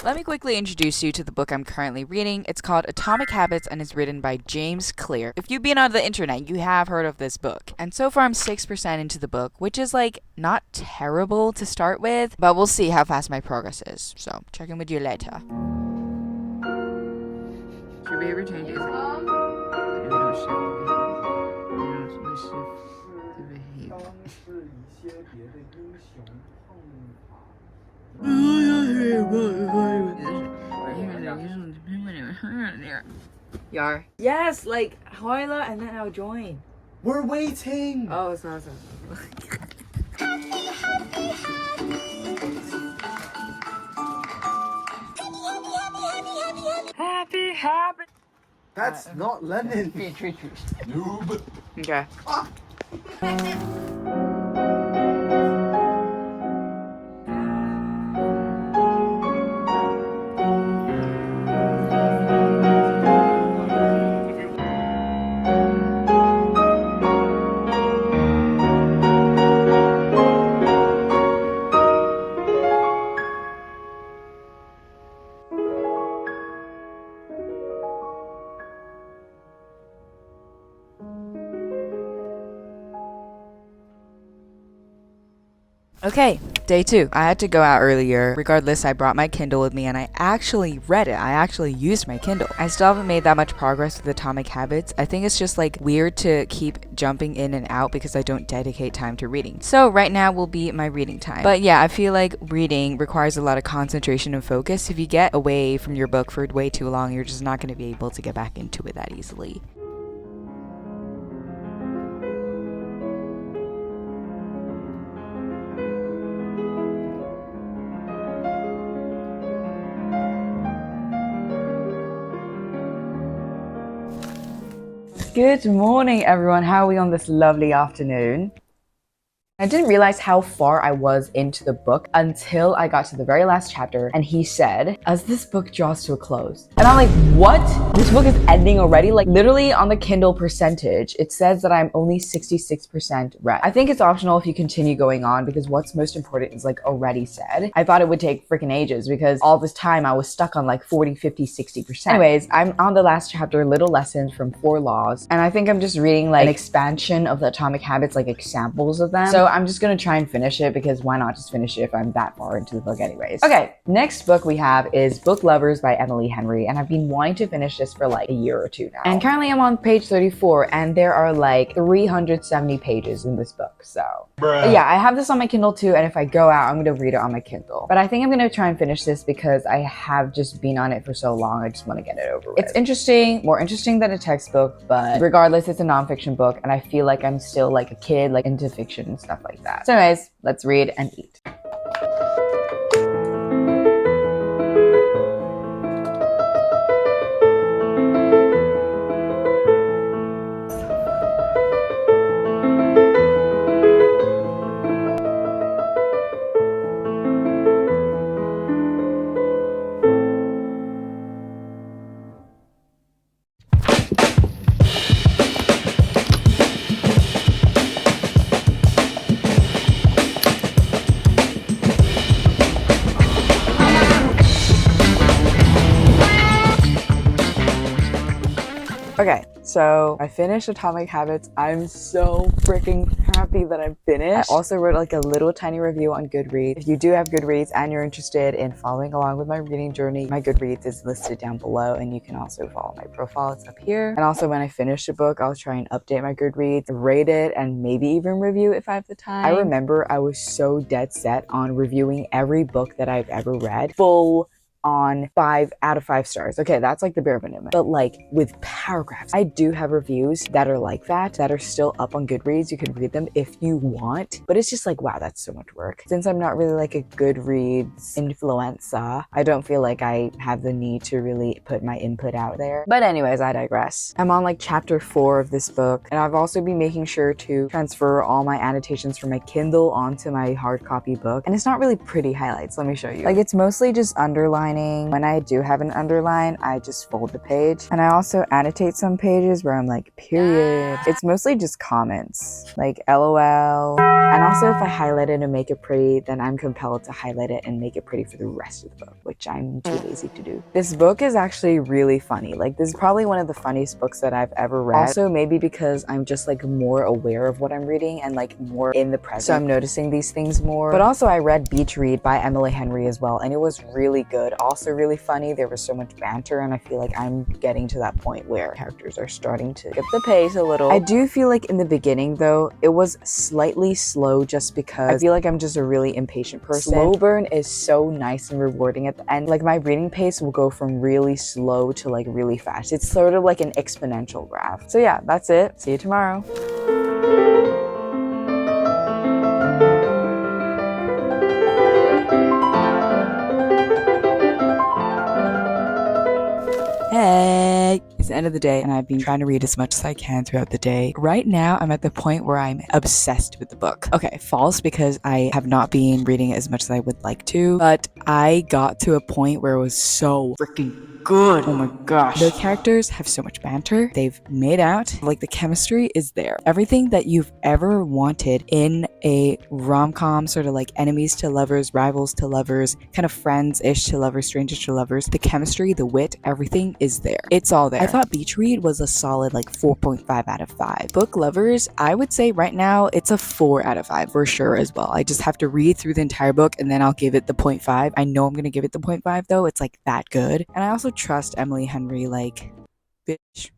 Let me quickly introduce you to the book I'm currently reading. It's called Atomic Habits and is written by James Clear. If you've been on the internet, you have heard of this book. And so far I'm 6% into the book, which is like not terrible to start with, but we'll see how fast my progress is. So check in with you later. Your behavior changes. Yar. Yes, like Hoila, and then I'll join. We're waiting. Oh, it's not. Happy. That's not lemon. Noob. Okay. Okay, day 2. I had to go out earlier. Regardless, I brought my Kindle with me and I actually read it. I actually used my Kindle. I still haven't made that much progress with Atomic Habits. I think it's just like weird to keep jumping in and out because I don't dedicate time to reading. So right now will be my reading time. But yeah, I feel like reading requires a lot of concentration and focus. If you get away from your book for way too long, you're just not going to be able to get back into it that easily. Good morning, everyone. How are we on this lovely afternoon? I didn't realize how far I was into the book until I got to the very last chapter and he said, as this book draws to a close. And I'm like, what? This book is ending already? Like literally on the Kindle percentage, it says that I'm only 66% read. I think it's optional if you continue going on because what's most important is like already said. I thought it would take freaking ages because all this time I was stuck on like 40, 50, 60%. Anyways, I'm on the last chapter, Little Lessons from 4 Laws. And I think I'm just reading like an expansion of the Atomic Habits, like examples of them. So I'm just gonna try and finish it because why not just finish it if I'm that far into the book anyways. Okay, next book we have is Book Lovers by Emily Henry, and I've been wanting to finish this for like a year or two now. And currently I'm on page 34 and there are like 370 pages in this book, so. But yeah, I have this on my Kindle too, and if I go out, I'm gonna read it on my Kindle. But I think I'm gonna try and finish this because I have just been on it for so long, I just wanna get it over with. It's interesting, more interesting than a textbook, but regardless, it's a nonfiction book, and I feel like I'm still like a kid, like into fiction and stuff like that. So anyways, let's read and eat. Okay, so I finished Atomic Habits. I'm so freaking happy that I finished. I also wrote like a little tiny review on Goodreads. If you do have Goodreads and you're interested in following along with my reading journey, my Goodreads is listed down below and you can also follow my profile. It's up here. And also when I finish a book, I'll try and update my Goodreads, rate it, and maybe even review if I have the time. I remember I was so dead set on reviewing every book that I've ever read, full on 5 out of 5 stars. Okay, that's like the bare minimum. But like with paragraphs, I do have reviews that are like that are still up on Goodreads. You can read them if you want, but it's just like, wow, that's so much work. Since I'm not really like a Goodreads influencer, I don't feel like I have the need to really put my input out there. But anyways, I digress. I'm on like chapter 4 of this book, and I've also been making sure to transfer all my annotations from my Kindle onto my hard copy book. And it's not really pretty highlights. Let me show you. Like it's mostly just underlined underlining. When I do have an underline, I just fold the page. And I also annotate some pages where I'm like, period. It's mostly just comments, like LOL. And also if I highlight it and make it pretty, then I'm compelled to highlight it and make it pretty for the rest of the book, which I'm too lazy to do. This book is actually really funny. Like, this is probably one of the funniest books that I've ever read. Also, maybe because I'm just like more aware of what I'm reading and like more in the present, so I'm noticing these things more. But also I read Beach Read by Emily Henry as well, and it was really good. Also really funny. There was so much banter, and I feel like I'm getting to that point where characters are starting to get the pace a little. I do feel like in the beginning though, it was slightly slow just because I feel like I'm just a really impatient person. Slow burn is so nice and rewarding at the end. Like, my reading pace will go from really slow to like really fast. It's sort of like an exponential graph. So yeah, that's it. See you tomorrow. Hey, it's the end of the day and I've been trying to read as much as I can throughout the day. Right now, I'm at the point where I'm obsessed with the book. Okay, false, because I have not been reading as much as I would like to, but I got to a point where it was so freaking good. Oh my gosh. The characters have so much banter. They've made out. Like, the chemistry is there. Everything that you've ever wanted in a rom-com, sort of like enemies to lovers, rivals to lovers, kind of friends-ish to lovers, strangers to lovers. The chemistry, the wit, everything is there. It's all there. I thought Beach Read was a solid like 4.5 out of 5. Book Lovers, I would say right now it's a 4 out of 5 for sure as well. I just have to read through the entire book and then I'll give it the 0.5. I know I'm gonna give it the 0.5 though. It's like that good. And I also trust Emily Henry, like, bitch,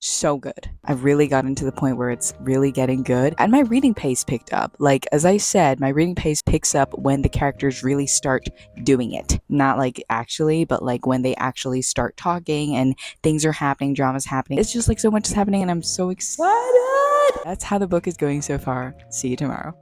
so good. I've really gotten to the point where it's really getting good, and my reading pace picked up. Like, as I said, my reading pace picks up when the characters really start doing it. Not like actually, but like when they actually start talking and things are happening, drama's happening. It's just like so much is happening and I'm so excited. That's how the book is going so far. See you tomorrow.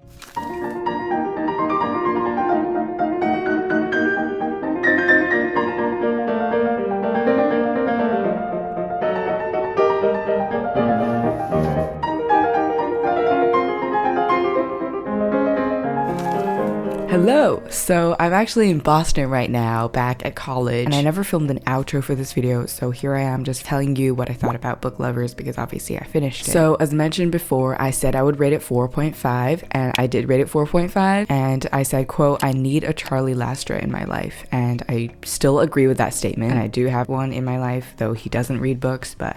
Hello! So I'm actually in Boston right now, back at college, and I never filmed an outro for this video, so here I am just telling you what I thought about Book Lovers because obviously I finished it. So as mentioned before, I said I would rate it 4.5, and I did rate it 4.5, and I said, quote, I need a Charlie Lastra in my life, and I still agree with that statement, and I do have one in my life, though he doesn't read books, but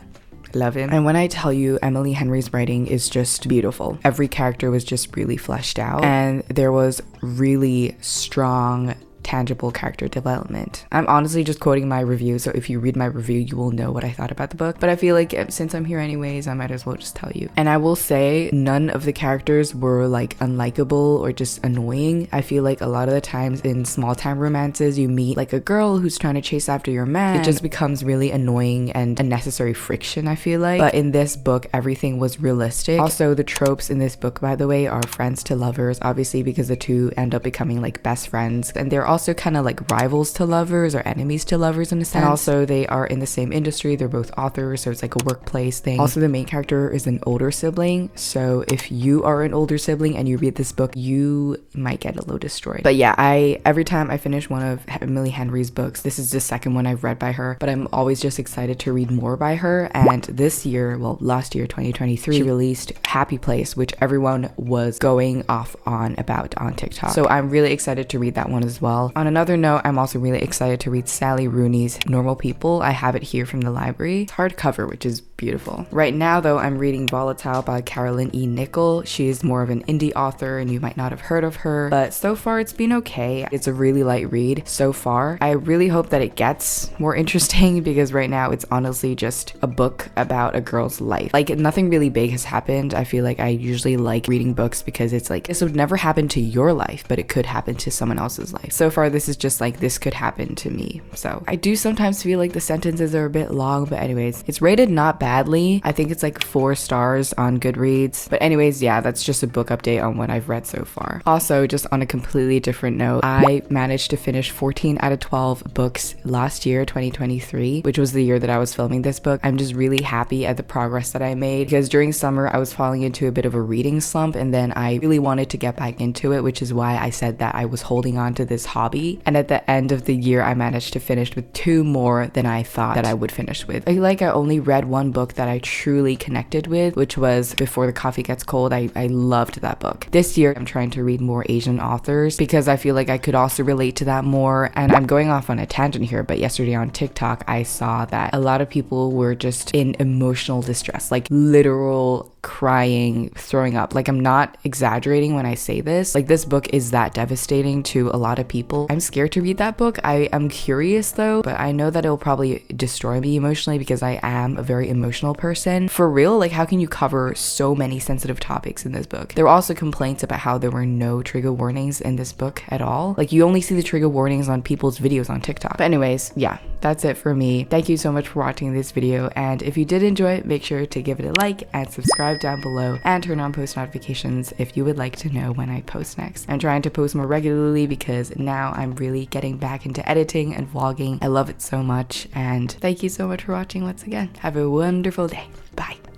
love him. And when I tell you, Emily Henry's writing is just beautiful. Every character was just really fleshed out, and there was really strong, tangible character development. I'm honestly just quoting my review, so if you read my review, you will know what I thought about the book. But I feel like since I'm here anyways, I might as well just tell you. And I will say, none of the characters were like unlikable or just annoying. I feel like a lot of the times in small town romances, you meet like a girl who's trying to chase after your man. It just becomes really annoying and unnecessary friction, I feel like. But in this book, everything was realistic. Also, the tropes in this book, by the way, are friends to lovers, obviously, because the two end up becoming like best friends. And they're also kind of like rivals to lovers or enemies to lovers in a sense. And also they are in the same industry. They're both authors, so it's like a workplace thing. Also, the main character is an older sibling, so if you are an older sibling and you read this book, you might get a little destroyed. But yeah, every time I finish one of Emily Henry's books, this is the second one I've read by her, but I'm always just excited to read more by her. And this year, well, last year, 2023, she released Happy Place, which everyone was going off on about on TikTok. So I'm really excited to read that one as well. On another note, I'm also really excited to read Sally Rooney's Normal People. I have it here from the library. It's hardcover, which is beautiful. Right now, though, I'm reading Volatile by Carolyn E. Nichol. She's more of an indie author, and you might not have heard of her, but so far it's been okay. It's a really light read so far. I really hope that it gets more interesting because right now it's honestly just a book about a girl's life. Like, nothing really big has happened. I feel like I usually like reading books because it's like, this would never happen to your life, but it could happen to someone else's life. So far, this is just like, this could happen to me. So I do sometimes feel like the sentences are a bit long, but anyways, it's rated not bad. badly. I think it's like 4 stars on Goodreads. But anyways, yeah, that's just a book update on what I've read so far. Also, just on a completely different note, I managed to finish 14 out of 12 books last year, 2023, which was the year that I was filming this book. I'm just really happy at the progress that I made because during summer I was falling into a bit of a reading slump, and then I really wanted to get back into it, which is why I said that I was holding on to this hobby. And at the end of the year, I managed to finish with 2 more than I thought that I would finish with. I feel like I only read one book that I truly connected with, which was Before the Coffee Gets Cold. I loved that book. This year, I'm trying to read more Asian authors because I feel like I could also relate to that more. And I'm going off on a tangent here, but yesterday on TikTok, I saw that a lot of people were just in emotional distress, like literal crying, throwing up. Like, I'm not exaggerating when I say this. Like, this book is that devastating to a lot of people. I'm scared to read that book. I am curious though, but I know that it'll probably destroy me emotionally because I am a very emotional person. For real, like, how can you cover so many sensitive topics in this book? There were also complaints about how there were no trigger warnings in this book at all. Like, you only see the trigger warnings on people's videos on TikTok. But anyways, yeah, that's it for me. Thank you so much for watching this video, and if you did enjoy it, make sure to give it a like and subscribe down below and turn on post notifications if you would like to know when I post next. I'm trying to post more regularly because now I'm really getting back into editing and vlogging. I love it so much, and thank you so much for watching once again. Have a wonderful day. Bye.